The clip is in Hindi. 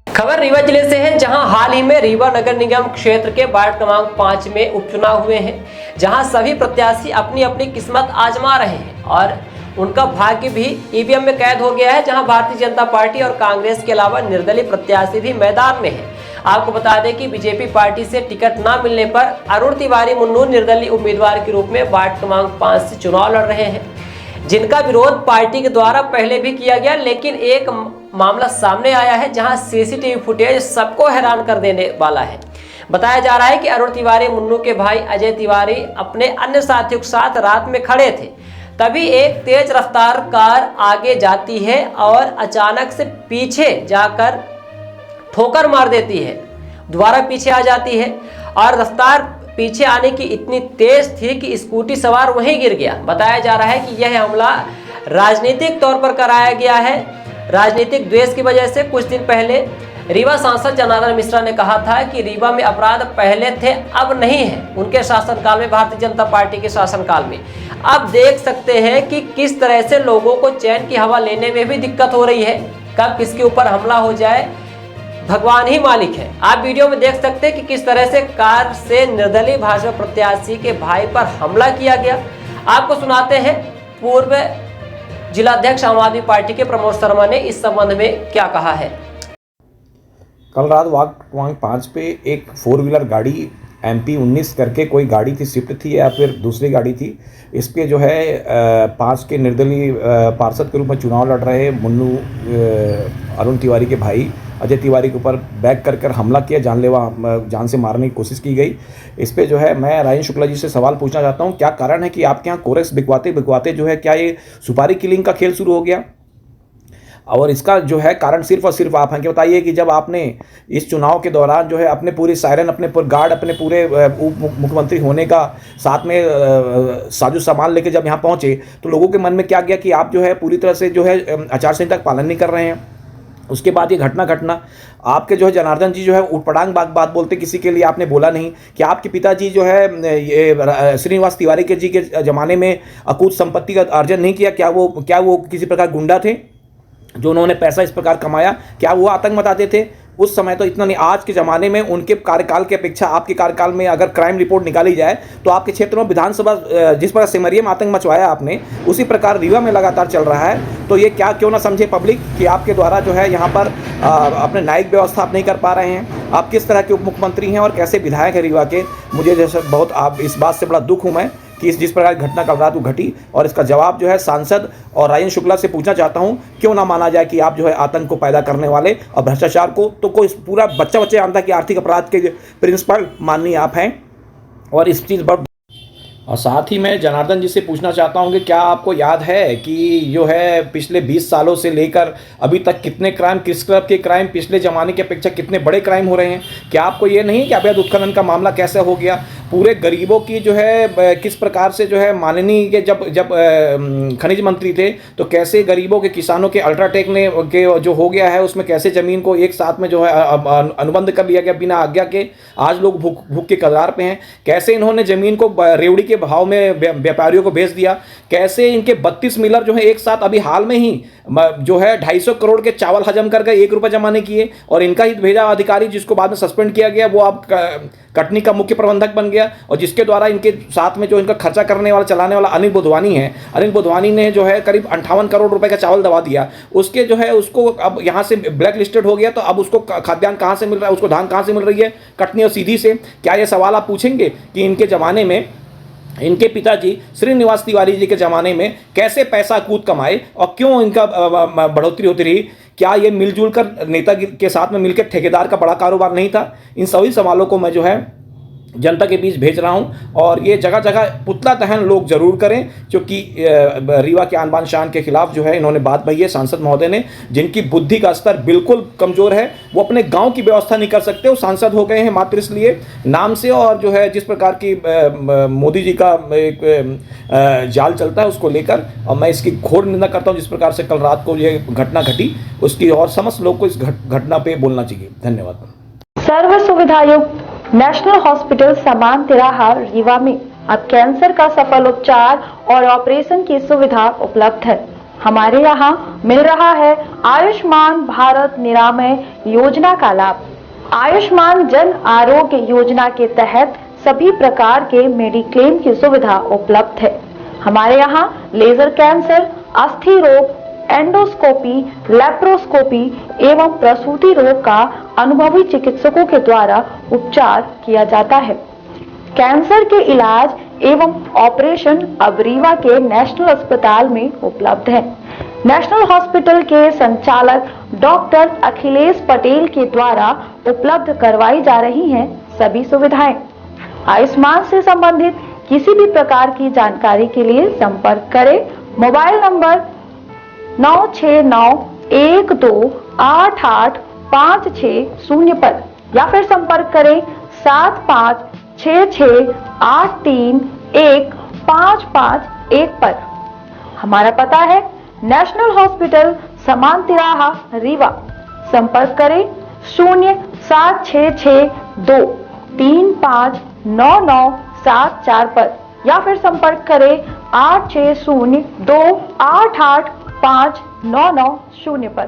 खबर रीवा जिले से है, जहां हाल ही में रीवा नगर निगम क्षेत्र के वार्ड क्रमांक 5 में उपचुनाव हुए हैं, जहां सभी प्रत्याशी अपनी अपनी किस्मत आजमा रहे हैं और उनका भाग्य भी ईवीएम में कैद हो गया है। जहां भारतीय जनता पार्टी और कांग्रेस के अलावा निर्दलीय प्रत्याशी भी मैदान में है। आपको बता दें कि बीजेपी पार्टी से टिकट न मिलने पर अरुण तिवारी मुन्नू निर्दलीय उम्मीदवार के रूप में वार्ड क्रमांक 5 से चुनाव लड़ रहे हैं, जिनका विरोध पार्टी के द्वारा पहले भी किया गया। लेकिन एक मामला सामने आया है, जहां सीसीटीवी फुटेज सबको हैरान कर देने वाला है। बताया जा रहा है कि अरुण तिवारी मुन्नू के भाई अजय तिवारी अपने अन्य साथियों के साथ रात में खड़े थे, तभी एक तेज रफ्तार कार आगे जाती है और अचानक से पीछे जाकर ठोकर मार देती है, दोबारा पीछे आ जाती है और रफ्तार पीछे आने की इतनी तेज थी कि स्कूटी सवार वहीं गिर गया। बताया जा रहा है कि यह हमला राजनीतिक तौर पर कराया गया है, राजनीतिक द्वेष की वजह से। कुछ दिन पहले रीवा सांसद जनार्दन मिश्रा ने कहा था कि रीवा में अपराध पहले थे, अब नहीं है, उनके शासनकाल में, भारतीय जनता पार्टी के शासनकाल में। अब देख सकते हैं कि किस तरह से लोगों को चैन की हवा लेने में भी दिक्कत हो रही है। कब किसके ऊपर हमला हो जाए भगवान ही मालिक है। आप वीडियो में देख सकते हैं कि किस तरह से कार से निर्दलीय भाजपा प्रत्याशी के भाई पर हमला किया गया। आपको सुनाते हैं पूर्व जिलाध्यक्ष आम आदमी पार्टी के प्रमोद शर्मा ने इस संबंध में क्या कहा है। कल रात वार्ड क्रमांक 5 पे एक 4 व्हीलर गाड़ी MP 19 करके कोई गाड़ी थी, स्विफ्ट थी या फिर दूसरी गाड़ी थी। इस पे जो है 5 के निर्दलीय पार्षद के रूप में चुनाव लड़ रहे मुन्नू अरुण तिवारी के भाई अजय तिवारी के ऊपर बैक कर हमला किया, जानलेवा जान से मारने की कोशिश की गई। इस पे जो है मैं राजेंद्र शुक्ला जी से सवाल पूछना चाहता हूँ, क्या कारण है कि आपके यहाँ कोरेक्स बिकवाते जो है, क्या ये सुपारी किलिंग का खेल शुरू हो गया? और इसका जो है कारण सिर्फ और सिर्फ आप हैं कि बताइए कि जब आपने इस चुनाव के दौरान जो है अपने पूरे सायरन, अपने गार्ड, अपने पूरे उप मुख्यमंत्री होने का साथ में साजो सामान लेके जब यहाँ पहुँचे तो लोगों के मन में क्या गया कि आप जो है पूरी तरह से जो है आचार संहिता का पालन नहीं कर रहे हैं। उसके बाद ये घटना आपके जो है जनार्दन जी जो है उटपटांग बात बोलते, किसी के लिए आपने बोला नहीं कि आपके पिताजी जो है ये श्रीनिवास तिवारी के जी के ज़माने में अकूत संपत्ति का अर्जन नहीं किया? क्या वो किसी प्रकार गुंडा थे जो उन्होंने पैसा इस प्रकार कमाया? क्या वो आतंक मचाते थे? उस समय तो इतना नहीं, आज के ज़माने में उनके कार्यकाल की अपेक्षा आपके कार्यकाल में अगर क्राइम रिपोर्ट निकाली जाए तो आपके क्षेत्र में विधानसभा जिस प्रकार सिमरिया में आतंक मचवाया आपने, उसी प्रकार रीवा में लगातार चल रहा है। तो ये क्या क्यों ना समझे पब्लिक कि आपके द्वारा जो है यहाँ पर अपने न्यायिक व्यवस्था आप नहीं कर पा रहे हैं। आप किस तरह के उप मुख्यमंत्री हैं और कैसे विधायक हैं रीवा के, मुझे जैसे बहुत आप इस बात से बड़ा दुख हूँ मैं कि जिस प्रकार की घटना कल रात को घटी। और इसका जवाब जो है सांसद और राजेंद्र शुक्ला से पूछना चाहता हूं, क्यों ना माना जाए कि आप जो है आतंक को पैदा करने वाले और भ्रष्टाचार को तो कोई पूरा बच्चा जानता है कि आर्थिक अपराध के प्रिंसिपल माननीय आप हैं। और इस चीज़ पर और साथ ही मैं जनार्दन जी से पूछना चाहता हूं कि क्या आपको याद है कि जो है पिछले 20 सालों से लेकर अभी तक कितने क्राइम, किस क्लब के क्राइम पिछले ज़माने की अपेक्षा कितने बड़े क्राइम हो रहे हैं? क्या आपको ये नहीं कि अवैध उत्खनन का मामला कैसे हो गया? पूरे गरीबों की जो है किस प्रकार से जो है माननीय के जब खनिज मंत्री थे तो कैसे गरीबों के, किसानों के अल्ट्राटेक ने के जो हो गया है उसमें कैसे ज़मीन को एक साथ में जो है अनुबंध कर लिया गया बिना आज्ञा के। आज लोग भूख के कगार पे हैं। कैसे इन्होंने ज़मीन को रेवड़ी के भाव में व्यापारियों को बेच दिया। कैसे इनके 32 मिलर जो है एक साथ अभी हाल में ही जो है 250 करोड़ के चावल हजम कर गए, 1 रुपये जमा नहीं किए। और इनका ही भेजा अधिकारी जिसको बाद में सस्पेंड किया गया वो अब कटनी का मुख्य प्रबंधक बन गया। और जिसके द्वारा इनके साथ में जो इनका खर्चा करने वाला, चलाने वाला अनिल बुधवानी है, अनिल बुधवानी ने जो है करीब 58 करोड़ रुपए का चावल दबा दिया। उसके जो है उसको अब यहाँ से ब्लैक लिस्टेड हो गया। तो अब उसको खाद्यान्न कहाँ से मिल रहा है, उसको धान कहाँ से मिल रही है? कटनी और सीधी से। क्या ये सवाल आप पूछेंगे कि इनके ज़माने में, इनके पिताजी श्रीनिवास तिवारी जी के ज़माने में कैसे पैसा कूद कमाए और क्यों इनका बढ़ोतरी होती रही? क्या ये मिलजुल कर नेता के साथ में मिलकर ठेकेदार का बड़ा कारोबार नहीं था? इन सभी सवालों को मैं जो है जनता के बीच भेज रहा हूं। और ये जगह जगह पुतला दहन लोग जरूर करें, क्योंकि रीवा के आन बान शान के खिलाफ जो है इन्होंने बात कही है सांसद महोदय ने, जिनकी बुद्धि का स्तर बिल्कुल कमजोर है। वो अपने गांव की व्यवस्था नहीं कर सकते। वो सांसद हो गए हैं मात्र इसलिए नाम से। और जो है जिस प्रकार की मोदी जी का एक जाल चलता है उसको लेकर, और मैं इसकी घोर निंदा करता हूँ जिस प्रकार से कल रात को ये घटना घटी उसकी। और समस्त लोग को इस घटना पे बोलना चाहिए। धन्यवाद। सर्व सुविधायुक्त नेशनल हॉस्पिटल समान तिराहा रीवा में अब कैंसर का सफल उपचार और ऑपरेशन की सुविधा उपलब्ध है। हमारे यहाँ मिल रहा है आयुष्मान भारत निरामय योजना का लाभ। आयुष्मान जन आरोग्य योजना के तहत सभी प्रकार के मेडिक्लेम की सुविधा उपलब्ध है। हमारे यहाँ लेजर कैंसर, अस्थि रोग, एंडोस्कोपी, लेप्रोस्कोपी एवं प्रसूति रोग का अनुभवी चिकित्सकों के द्वारा उपचार किया जाता है। कैंसर के इलाज एवं ऑपरेशन अब रीवा के नेशनल अस्पताल में उपलब्ध है। नेशनल हॉस्पिटल के संचालक डॉक्टर अखिलेश पटेल के द्वारा उपलब्ध करवाई जा रही हैं सभी सुविधाएं। आयुष्मान से संबंधित किसी भी प्रकार की जानकारी के लिए संपर्क करें मोबाइल नंबर 9691288560 पर या फिर संपर्क करें 7566831551 पर। हमारा पता है नेशनल हॉस्पिटल समान तिराहा रीवा। संपर्क करें 07662359974 पर या फिर संपर्क करें 8602885990 पर।